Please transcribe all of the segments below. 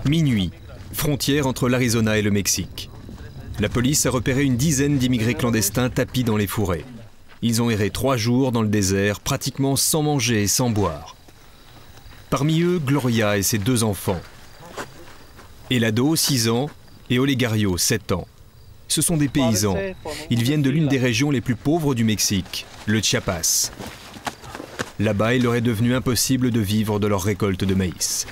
Minuit, frontière entre l'Arizona et le Mexique. La police a repéré une dizaine d'immigrés clandestins tapis dans les fourrés. Ils ont erré 3 jours dans le désert, pratiquement sans manger et sans boire. Parmi eux, Gloria et ses 2 enfants. Elado, 6 ans, et Olegario, 7 ans. Ce sont des paysans. Ils viennent de l'une des régions les plus pauvres du Mexique, le Chiapas. Là-bas, il leur est devenu impossible de vivre de leur récolte de maïs.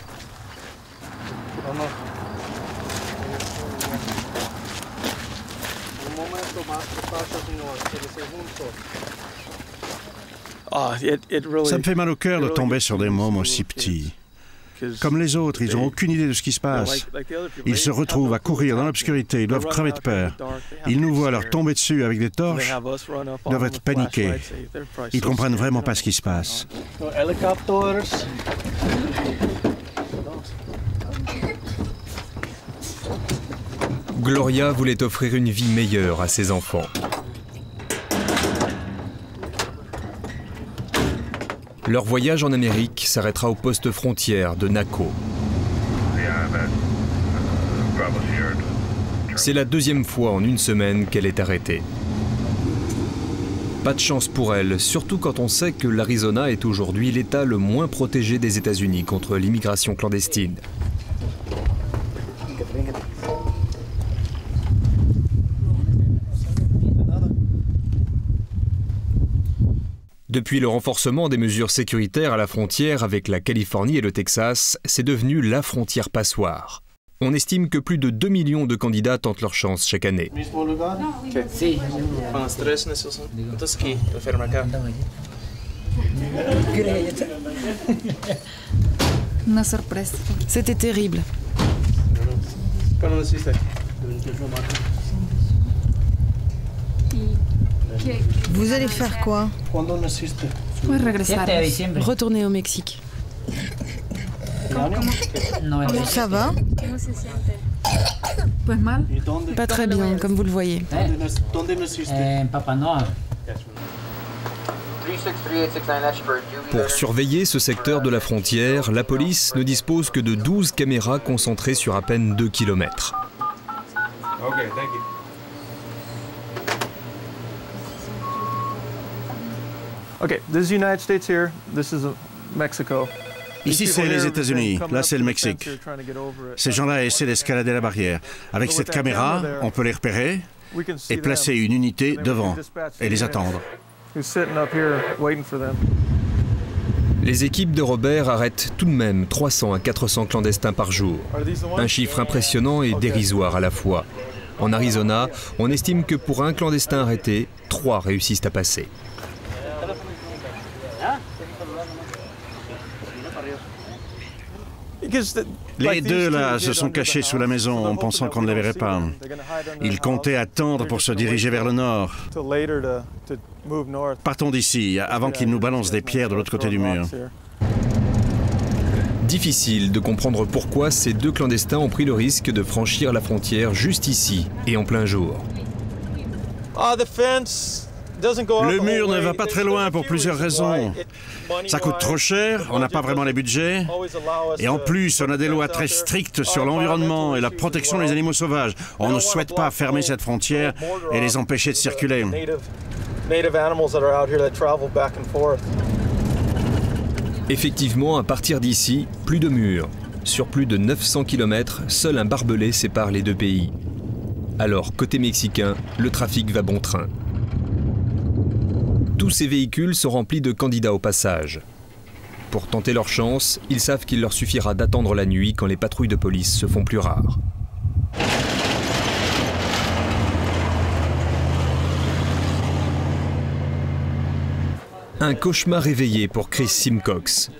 Ça me fait mal au cœur de tomber sur des mômes aussi petits. Comme les autres, ils n'ont aucune idée de ce qui se passe. Ils se retrouvent à courir dans l'obscurité, ils doivent crever de peur. Ils nous voient leur tomber dessus avec des torches, ils doivent être paniqués. Ils ne comprennent vraiment pas ce qui se passe. Gloria voulait offrir une vie meilleure à ses enfants. Leur voyage en Amérique s'arrêtera au poste frontière de Naco. C'est la 2e fois en une semaine qu'elle est arrêtée. Pas de chance pour elle, surtout quand on sait que l'Arizona est aujourd'hui l'État le moins protégé des États-Unis contre l'immigration clandestine. Depuis le renforcement des mesures sécuritaires à la frontière avec la Californie et le Texas, c'est devenu la frontière passoire. On estime que plus de 2 millions de candidats tentent leur chance chaque année. C'était terrible. Vous allez faire quoi? Retourner au Mexique. Ça va? Pas très bien, comme vous le voyez. Pour surveiller ce secteur de la frontière, la police ne dispose que de 12 caméras concentrées sur à peine 2 km. Ici, c'est les États-Unis. Là, c'est le Mexique. Ces gens-là essaient d'escalader la barrière. Avec cette caméra, on peut les repérer et placer une unité devant et les attendre. Les équipes de Robert arrêtent tout de même 300 à 400 clandestins par jour. Un chiffre impressionnant et dérisoire à la fois. En Arizona, on estime que pour un clandestin arrêté, 3 réussissent à passer. Les 2 là se sont cachés sous la maison en pensant qu'on ne les verrait pas. Ils comptaient attendre pour se diriger vers le nord. Partons d'ici avant qu'ils nous balancent des pierres de l'autre côté du mur. Difficile de comprendre pourquoi ces 2 clandestins ont pris le risque de franchir la frontière juste ici et en plein jour. Le mur ne va pas très loin pour plusieurs raisons. Ça coûte trop cher, on n'a pas vraiment les budgets. Et en plus, on a des lois très strictes sur l'environnement et la protection des animaux sauvages. On ne souhaite pas fermer cette frontière et les empêcher de circuler. Effectivement, à partir d'ici, plus de murs. Sur plus de 900 km, seul un barbelé sépare les 2 pays. Alors, côté mexicain, le trafic va bon train. Tous ces véhicules sont remplis de candidats au passage. Pour tenter leur chance, ils savent qu'il leur suffira d'attendre la nuit quand les patrouilles de police se font plus rares. Un cauchemar réveillé pour Chris Simcox.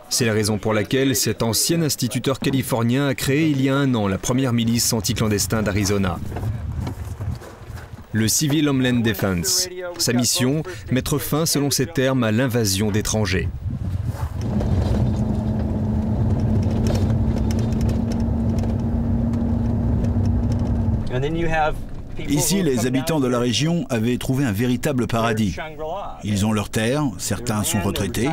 C'est la raison pour laquelle cet ancien instituteur californien a créé il y a 1 an la première milice anti-clandestin d'Arizona. Le Civil Homeland Defense. Sa mission, mettre fin, selon ses termes, à l'invasion d'étrangers. Ici, les habitants de la région avaient trouvé un véritable paradis. Ils ont leurs terres, certains sont retraités,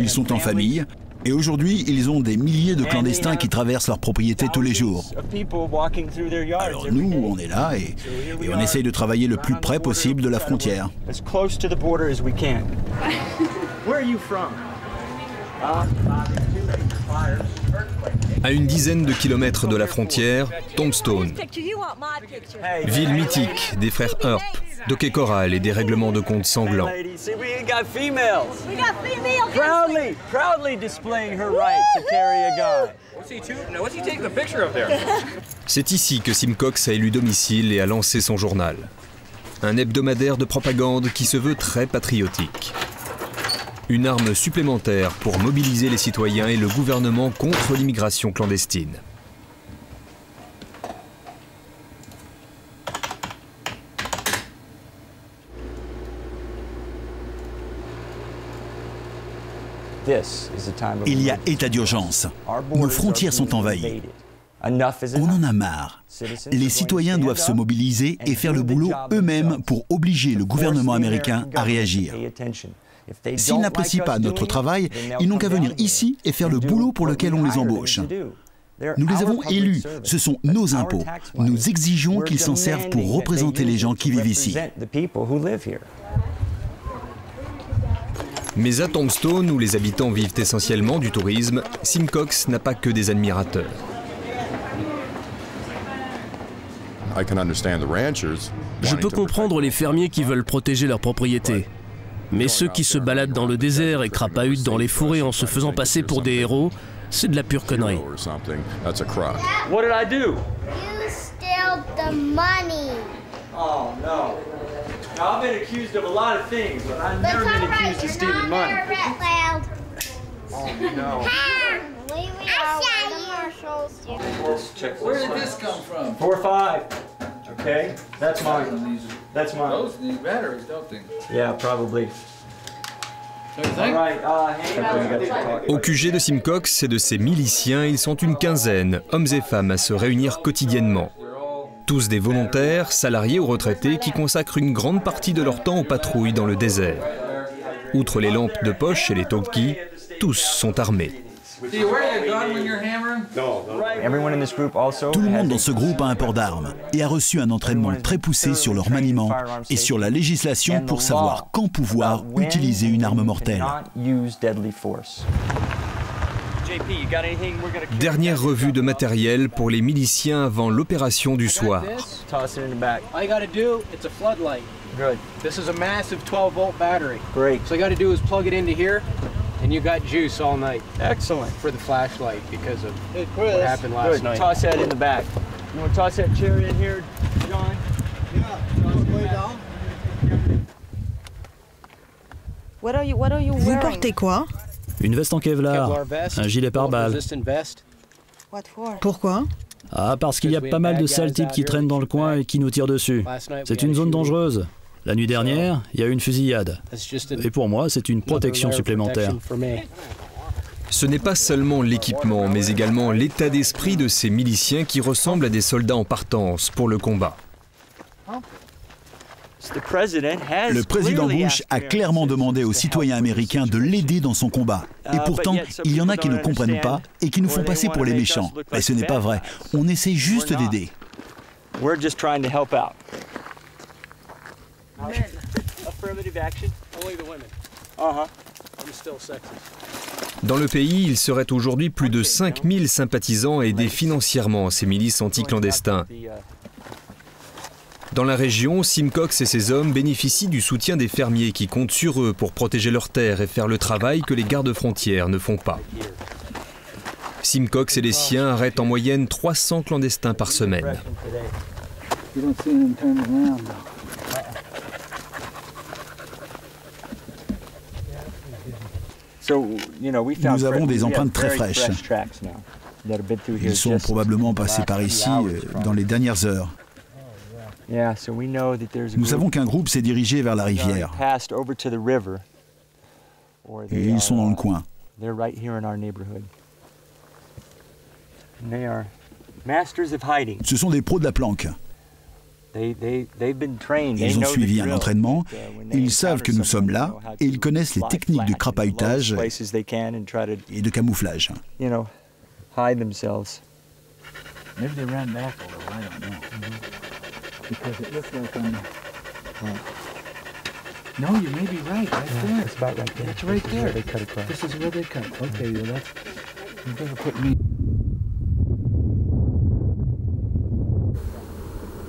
ils sont en famille, Et aujourd'hui, ils ont des milliers de clandestins qui traversent leurs propriétés tous les jours. Alors nous, on est là et on essaye de travailler le plus près possible de la frontière. À une dizaine de kilomètres de la frontière, Tombstone. Ville mythique des frères Earp, d'hockey choral et des règlements de compte sanglants. C'est ici que Sim Cox a élu domicile et a lancé son journal. Un hebdomadaire de propagande qui se veut très patriotique. Une arme supplémentaire pour mobiliser les citoyens et le gouvernement contre l'immigration clandestine. Il y a état d'urgence. Nos frontières sont envahies. On en a marre. Les citoyens doivent se mobiliser et faire le boulot eux-mêmes pour obliger le gouvernement américain à réagir. S'ils n'apprécient pas notre travail, ils n'ont qu'à venir ici et faire le boulot pour lequel on les embauche. Nous les avons élus, ce sont nos impôts. Nous exigeons qu'ils s'en servent pour représenter les gens qui vivent ici. Mais à Tombstone, où les habitants vivent essentiellement du tourisme, Sim Cox n'a pas que des admirateurs. Je peux comprendre les fermiers qui veulent protéger leurs propriétés. Mais ceux qui se baladent dans le désert et crapahutent dans les forêts en se faisant passer pour des héros, c'est de la pure connerie. What did I do? You stole the money. Oh no. Now, I've been accused of a lot of things, but I've never been accused of stealing money. Oh no. Where did this come from? 4 or 5. Okay, that's mine. That's mine. Those need batteries, don't they? Yeah, probably. Au QG de Sim Cox et de ses miliciens, ils sont une quinzaine, hommes et femmes, à se réunir quotidiennement. Tous des volontaires, salariés ou retraités, qui consacrent une grande partie de leur temps aux patrouilles dans le désert. Outre les lampes de poche et les talkies, tous sont armés. Tout le monde dans ce groupe a un port d'armes et a reçu un entraînement très poussé sur leur maniement et sur la législation pour savoir quand pouvoir utiliser une arme mortelle. Dernière revue de matériel pour les miliciens avant l'opération du soir. And you got juice all night. Excellent. For the flashlight because of what happened last night. Toss that in the back. You want to toss that chair in here, John? Yeah. Way down. What are you wearing? Vous portez quoi? Une veste en Kevlar, un gilet pare-balles. Pourquoi? Ah, parce qu'il y a pas mal de sales types qui traînent dans le coin et qui nous tirent dessus. C'est une zone dangereuse. La nuit dernière, il y a eu une fusillade. Et pour moi, c'est une protection supplémentaire. Ce n'est pas seulement l'équipement, mais également l'état d'esprit de ces miliciens qui ressemblent à des soldats en partance pour le combat. Le président Bush a clairement demandé aux citoyens américains de l'aider dans son combat. Et pourtant, il y en a qui ne comprennent pas et qui nous font passer pour les méchants. Mais ce n'est pas vrai. On essaie juste d'aider. Dans le pays, il serait aujourd'hui plus de 5000 sympathisants aidés financièrement à ces milices anti-clandestins. Dans la région, Sim Cox et ses hommes bénéficient du soutien des fermiers qui comptent sur eux pour protéger leurs terres et faire le travail que les gardes-frontières ne font pas. Sim Cox et les siens arrêtent en moyenne 300 clandestins par semaine. Nous avons des empreintes très fraîches. Ils sont probablement passés par ici dans les dernières heures. Nous savons qu'un groupe s'est dirigé vers la rivière. Et ils sont dans le coin. Ce sont des pros de la planque. Ils ont suivi un entraînement, ils savent que nous sommes là et ils connaissent les techniques de crapahutage et de camouflage. Maybe they ran back a little, I don't know. Because it looks like on the... No, you may be right, right there. It's about right there. It's right there. They cut across. This is where they cut. Okay, well that's... You're gonna put me...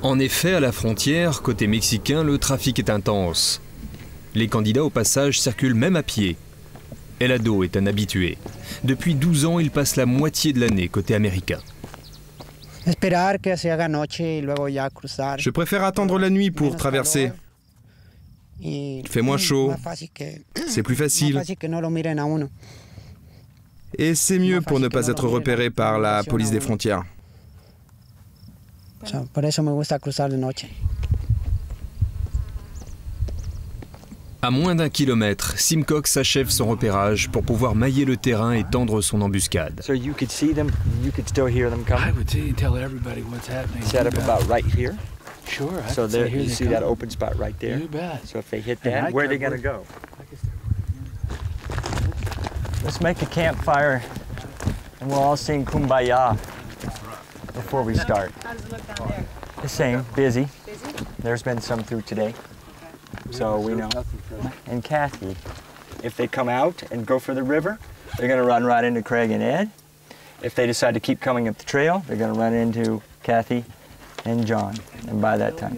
En effet, à la frontière, côté mexicain, le trafic est intense. Les candidats au passage circulent même à pied. Helado est un habitué. Depuis 12 ans, il passe la moitié de l'année côté américain. Je préfère attendre la nuit pour traverser. Il fait moins chaud, c'est plus facile. Et c'est mieux pour ne pas être repéré par la police des frontières. À moins d'1 kilomètre, Simcox achève son repérage pour pouvoir mailler le terrain et tendre son embuscade. So you could see them, you could still hear them coming. I would tell everybody what's happening. Set up about right here. Sure. So there, you see that open spot right there. You bet. So if they hit that, where are they going to go? Let's make a campfire, and we'll all sing Kumbaya before we start. How does it look down there? The same, busy. Busy? There's been some through today, so we know. And Kathy, if they come out and go for the river, they're going to run right into Craig and Ed. If they decide to keep coming up the trail, they're going to run into Kathy and John. And by that time.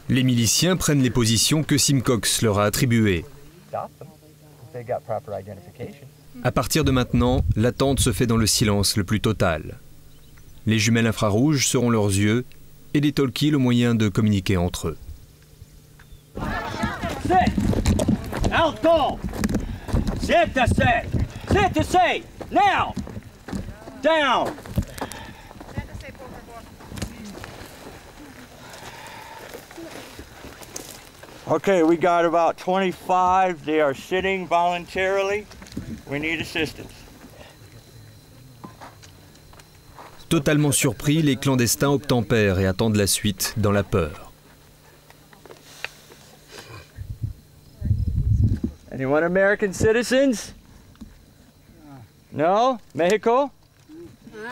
Les miliciens prennent les positions que Simcox leur a attribuées. À partir de maintenant, l'attente se fait dans le silence le plus total. Les jumelles infrarouges seront leurs yeux et les talkies le moyen de communiquer entre eux. Sit! Alto! Sit to say! Sit to say! Now! Down! Okay, we got about 25. They are sitting voluntarily. We need assistance. Totalement surpris, les clandestins obtempèrent et attendent la suite dans la peur. Anyone American citizens? No? Mexico?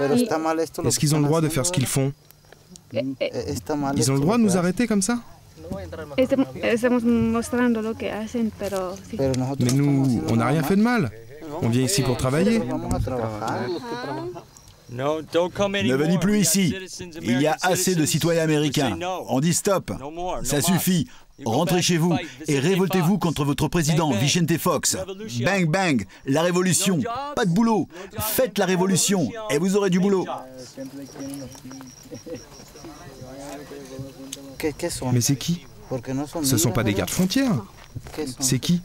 Est-ce qu'ils ont le droit de faire ce qu'ils font? Ils ont le droit de nous arrêter comme ça? Mais nous, on n'a rien fait de mal. On vient ici pour travailler. Ne venez plus ici. Il y a assez de citoyens américains. On dit stop. Ça suffit. Rentrez chez vous et révoltez-vous contre votre président, Vicente Fox. Bang, bang, la révolution. Pas de boulot. Faites la révolution et vous aurez du boulot. Mais c'est qui? Ce sont pas des gardes frontières. C'est qui?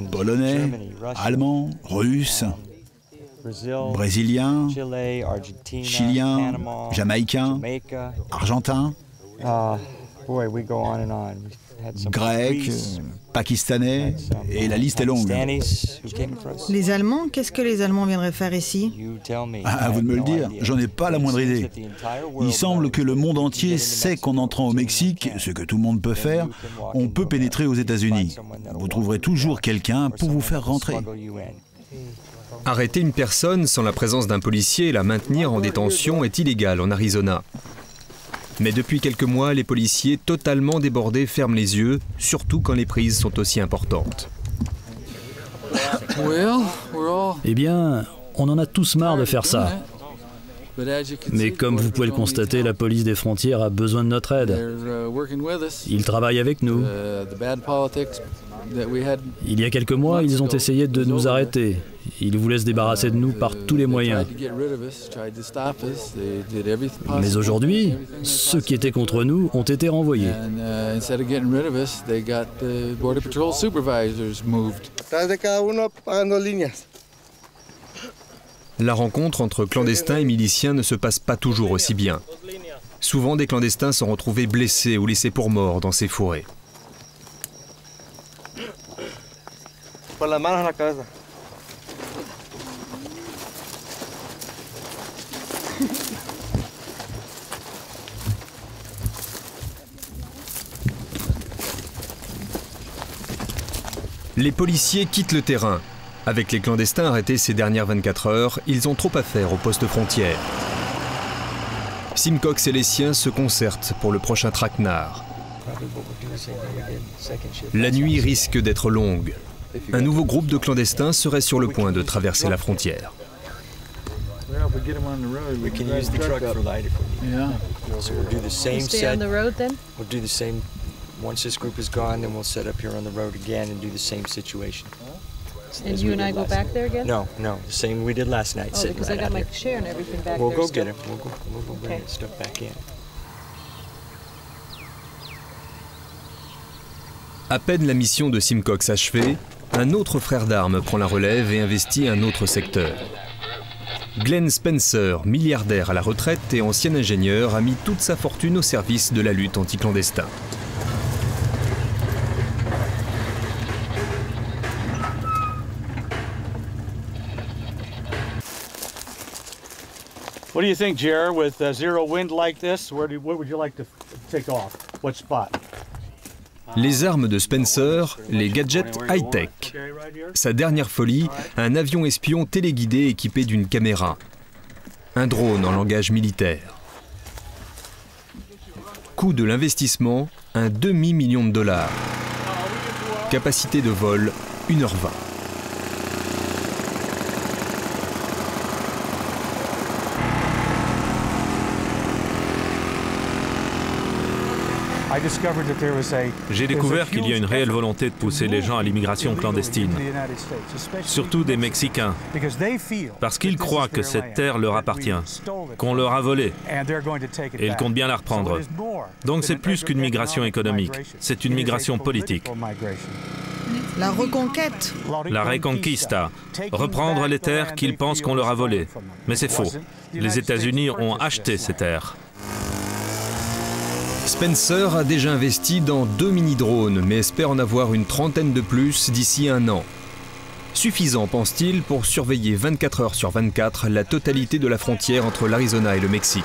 Polonais, Allemands, Russes, Brésiliens, Chiliens, Jamaïcains, Argentins, Grecs, Pakistanais, et la liste est longue. Les Allemands, qu'est-ce que les Allemands viendraient faire ici? À vous de me le dire, j'en ai pas la moindre idée. Il semble que le monde entier sait qu'en entrant au Mexique, ce que tout le monde peut faire, on peut pénétrer aux États-Unis. Vous trouverez toujours quelqu'un pour vous faire rentrer. Arrêter une personne sans la présence d'un policier et la maintenir en détention est illégal en Arizona. Mais depuis quelques mois, les policiers totalement débordés ferment les yeux, surtout quand les prises sont aussi importantes. Eh bien, on en a tous marre de faire ça. Mais comme vous pouvez le constater, la police des frontières a besoin de notre aide. Ils travaillent avec nous. Il y a quelques mois, ils ont essayé de nous arrêter. Ils voulaient se débarrasser de nous par tous les moyens. Mais aujourd'hui, ceux qui étaient contre nous ont été renvoyés. La rencontre entre clandestins et miliciens ne se passe pas toujours aussi bien. Souvent, des clandestins sont retrouvés blessés ou laissés pour morts dans ces forêts. Les policiers quittent le terrain. Avec les clandestins arrêtés ces dernières 24 heures, ils ont trop à faire au poste frontière. Simcox et les siens se concertent pour le prochain traquenard. La nuit risque d'être longue. Un nouveau groupe de clandestins serait sur le point de traverser la frontière. We can use the truck for light if we need. So we'll do the same set. Stay on the road then? We'll do the same. Once this group is gone, then we'll set up here on the road again and do the same situation. And you and I go back there again? No, no, the same we did last night. Oh, because I got my chair and everything back there. We'll go get it. We'll go bring that stuff back in. À peine la mission de Simcox achevée, un autre frère d'armes prend la relève et investit un autre secteur. Glenn Spencer, milliardaire à la retraite et ancien ingénieur, a mis toute sa fortune au service de la lutte anti-clandestin. What do you think, Jer? With zero wind like this, where would you like to take off? What spot? Les armes de Spencer, les gadgets high-tech. Sa dernière folie, un avion espion téléguidé équipé d'une caméra. Un drone en langage militaire. Coût de l'investissement, un demi-million de dollars. Capacité de vol, 1h20. J'ai découvert qu'il y a une réelle volonté de pousser les gens à l'immigration clandestine, surtout des Mexicains, parce qu'ils croient que cette terre leur appartient, qu'on leur a volé, et ils comptent bien la reprendre. Donc c'est plus qu'une migration économique, c'est une migration politique. La reconquête. La reconquista, reprendre les terres qu'ils pensent qu'on leur a volées. Mais c'est faux. Les États-Unis ont acheté ces terres. Spencer a déjà investi dans 2 mini-drones, mais espère en avoir une trentaine de plus d'ici 1 an. Suffisant, pense-t-il, pour surveiller 24 heures sur 24 la totalité de la frontière entre l'Arizona et le Mexique.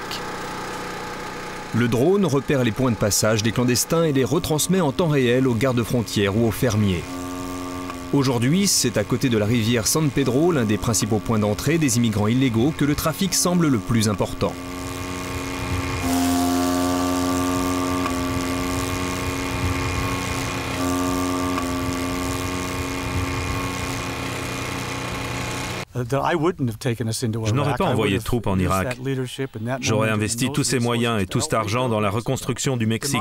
Le drone repère les points de passage des clandestins et les retransmet en temps réel aux gardes-frontières ou aux fermiers. Aujourd'hui, c'est à côté de la rivière San Pedro, l'un des principaux points d'entrée des immigrants illégaux, que le trafic semble le plus important. Je n'aurais pas envoyé de troupes en Irak. J'aurais investi tous ces moyens et tout cet argent dans la reconstruction du Mexique.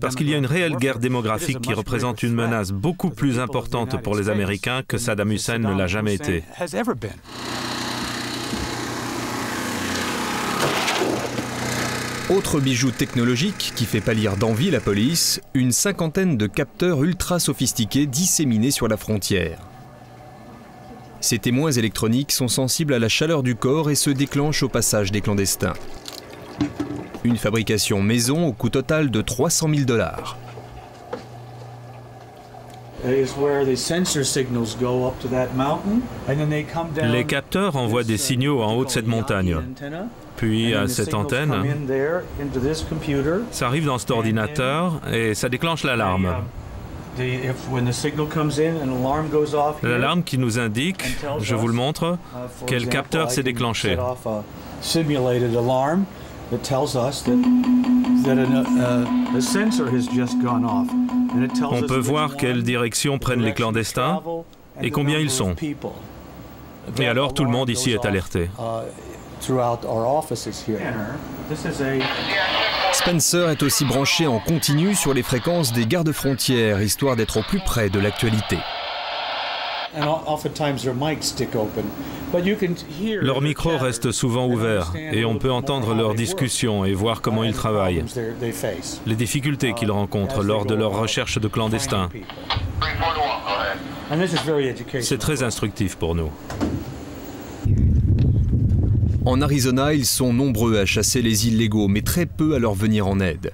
Parce qu'il y a une réelle guerre démographique qui représente une menace beaucoup plus importante pour les Américains que Saddam Hussein ne l'a jamais été. Autre bijou technologique qui fait pâlir d'envie la police, une cinquantaine de capteurs ultra sophistiqués disséminés sur la frontière. Ces témoins électroniques sont sensibles à la chaleur du corps et se déclenchent au passage des clandestins. Une fabrication maison au coût total de 300 000 $. Les capteurs envoient des signaux en haut de cette montagne. Puis à cette antenne, ça arrive dans cet ordinateur et ça déclenche l'alarme. L'alarme qui nous indique, je vous le montre, quel capteur s'est déclenché. On peut voir quelle direction prennent les clandestins et combien ils sont. Et alors tout le monde ici est alerté. Spencer est aussi branché en continu sur les fréquences des gardes-frontières, histoire d'être au plus près de l'actualité. Leurs micros restent souvent ouverts et on peut entendre leurs discussions et voir comment ils travaillent, les difficultés qu'ils rencontrent lors de leur recherche de clandestins. C'est très instructif pour nous. En Arizona, ils sont nombreux à chasser les illégaux, mais très peu à leur venir en aide.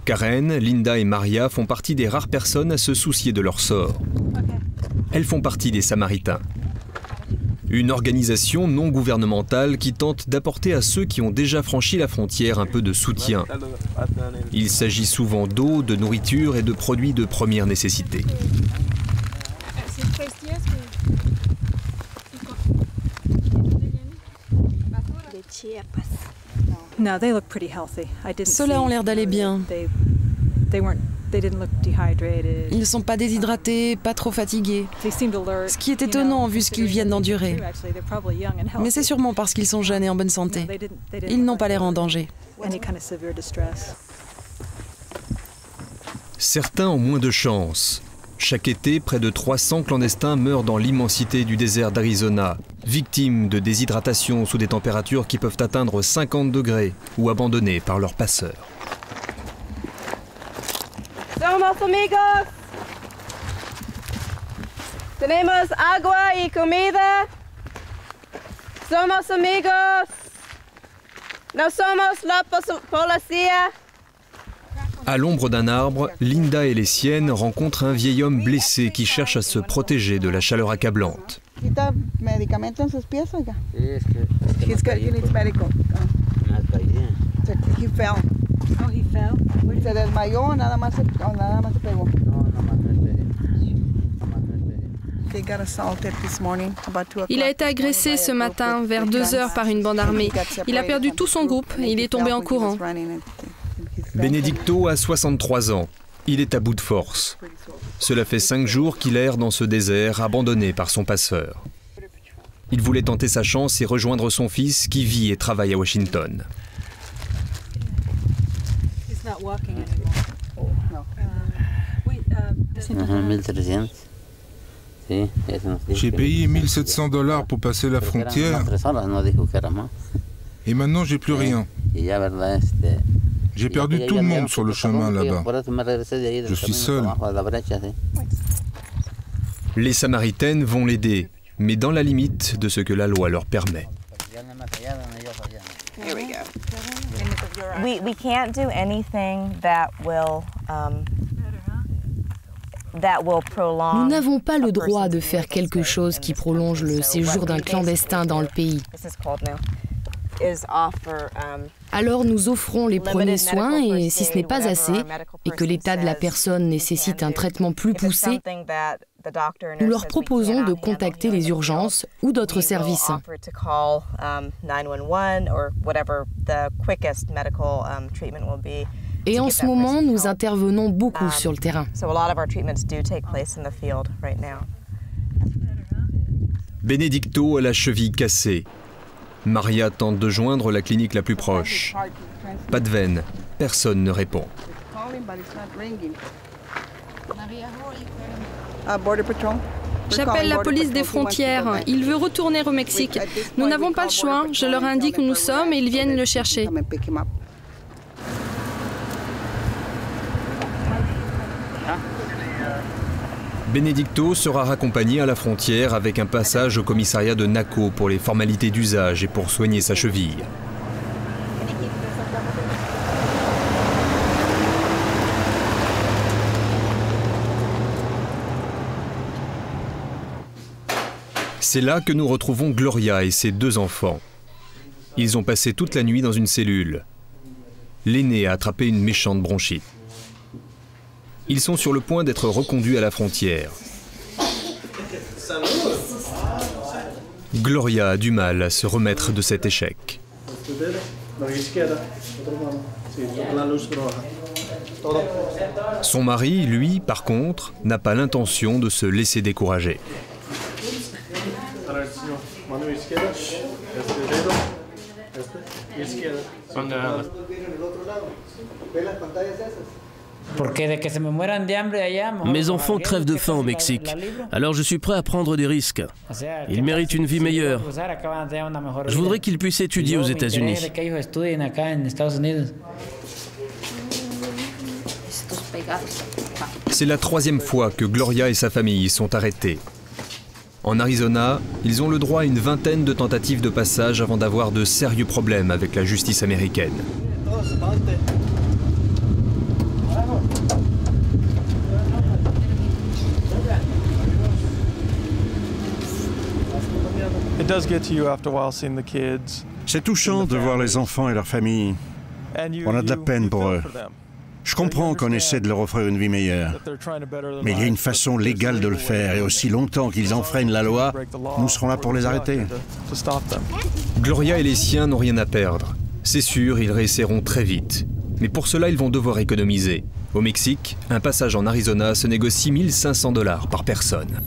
Karen, Linda et Maria font partie des rares personnes à se soucier de leur sort. Elles font partie des Samaritains. Une organisation non gouvernementale qui tente d'apporter à ceux qui ont déjà franchi la frontière un peu de soutien. Il s'agit souvent d'eau, de nourriture et de produits de première nécessité. Ceux-là ont l'air d'aller bien. Ils ne sont pas déshydratés, pas trop fatigués. Ce qui est étonnant vu ce qu'ils viennent d'endurer. Mais c'est sûrement parce qu'ils sont jeunes et en bonne santé. Ils n'ont pas l'air en danger. Certains ont moins de chance. Chaque été, près de 300 clandestins meurent dans l'immensité du désert d'Arizona, victimes de déshydratation sous des températures qui peuvent atteindre 50 degrés ou abandonnés par leurs passeurs. Somos amigos. Tenemos agua y comida. Somos amigos. No somos la policía. À l'ombre d'un arbre, Linda et les siennes rencontrent un vieil homme blessé qui cherche à se protéger de la chaleur accablante. Il a été agressé ce matin vers 2 heures par une bande armée. Il a perdu tout son groupe et il est tombé en courant. Benedicto a 63 ans. Il est à bout de force. Cela fait 5 jours qu'il erre dans ce désert, abandonné par son passeur. Il voulait tenter sa chance et rejoindre son fils qui vit et travaille à Washington. J'ai payé $1700 pour passer la frontière et maintenant j'ai plus rien. J'ai perdu tout le monde sur le chemin là-bas. Je suis seul. Les Samaritaines vont l'aider, mais dans la limite de ce que la loi leur permet. We can't do anything that will Nous n'avons pas le droit de faire quelque chose qui prolonge le séjour d'un clandestin dans le pays. Alors nous offrons les premiers soins et si ce n'est pas assez et que l'état de la personne nécessite un traitement plus poussé, nous leur proposons de contacter les urgences ou d'autres services. Et en ce moment, nous intervenons beaucoup sur le terrain. Benedicto a la cheville cassée. Maria tente de joindre la clinique la plus proche. Pas de veine, personne ne répond. J'appelle la police des frontières. Il veut retourner au Mexique. Nous n'avons pas le choix. Je leur indique où nous sommes et ils viennent le chercher. Benedicto sera raccompagné à la frontière avec un passage au commissariat de Naco pour les formalités d'usage et pour soigner sa cheville. C'est là que nous retrouvons Gloria et ses 2 enfants. Ils ont passé toute la nuit dans une cellule. L'aîné a attrapé une méchante bronchite. Ils sont sur le point d'être reconduits à la frontière. Gloria a du mal à se remettre de cet échec. Son mari, lui, par contre, n'a pas l'intention de se laisser décourager. Mes enfants crèvent de faim au Mexique, alors je suis prêt à prendre des risques. Ils méritent une vie meilleure. Je voudrais qu'ils puissent étudier aux États-Unis. C'est la 3e fois que Gloria et sa famille sont arrêtés. En Arizona, ils ont le droit à une vingtaine de tentatives de passage avant d'avoir de sérieux problèmes avec la justice américaine. C'est touchant de voir les enfants et leurs familles. On a de la peine pour eux. Je comprends qu'on essaie de leur offrir une vie meilleure, mais il y a une façon légale de le faire, et aussi longtemps qu'ils enfreignent la loi, nous serons là pour les arrêter. Gloria et les siens n'ont rien à perdre. C'est sûr, ils réessaieront très vite. Mais pour cela, ils vont devoir économiser. Au Mexique, un passage en Arizona se négocie 1 500 $ par personne.